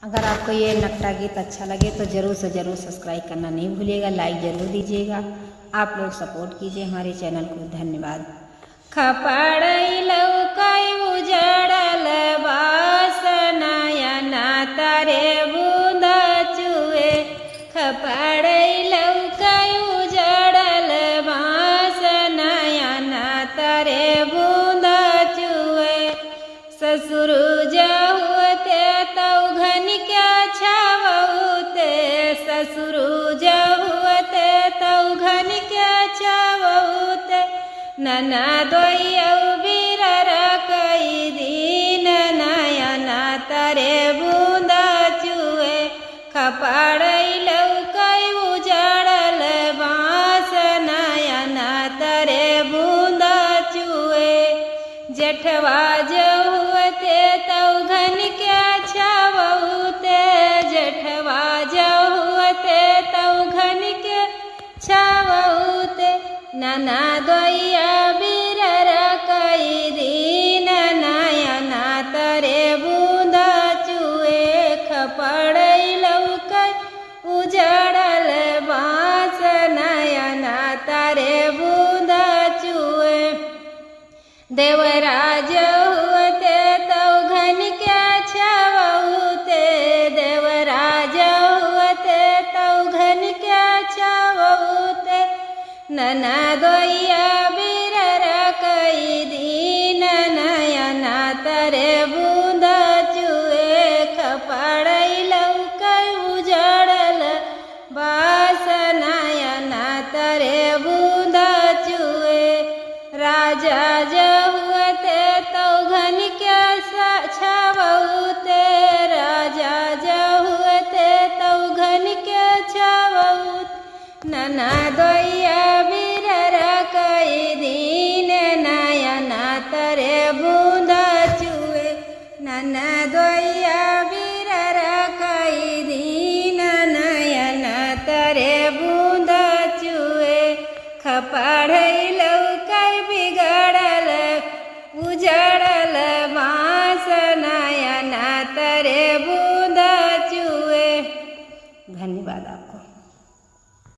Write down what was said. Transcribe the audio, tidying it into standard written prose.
अगर आपको ये नकटा गीत अच्छा लगे तो ज़रूर से ज़रूर सब्सक्राइब करना नहीं भूलिएगा, लाइक ज़रूर दीजिएगा। आप लोग सपोर्ट कीजिए हमारे चैनल को। धन्यवाद। खपड़ई लौकई उजड़ल बास नयना तारे बूंद चुए। खपड़ई लौकई उजड़ल बास नयना तारे बूंद चुए। ससुर जहुते तौघन के छवते, ससुर जहुते तौघन के छवते। ननदोइयौ बिरर कई दिन नयना तारे बूंद चुए। खपड़ई लौकई उजड़ल बास नयना तारे बूंद चुए। जेठवा जहुते तौघन के छवते, जेठवा जहुते तौघन के छवते। ननदोइया बिरर कई दिन नयना तारे बूंद चुए। खपड़ई लौकई उजड़ल बास नयना तारे बूंद चुए। देवराज हुते तौघन के छवते, देवराज हुते तौघन के छवते। ननदोइया बिरर कई दिन नयना तारे बूंद चुए। खपड़ई लौकई उजड़ल बास नयना तारे बूंद चुए। राजा जहुते तौघन के छवते, राजा जहुते तौघन के छवते। ननदोइया बिरर कई दिन नयना तारे बूंद चुए। ननदोइया बिरर कई दिन नयना तारे बूंद चुए। खपड़ई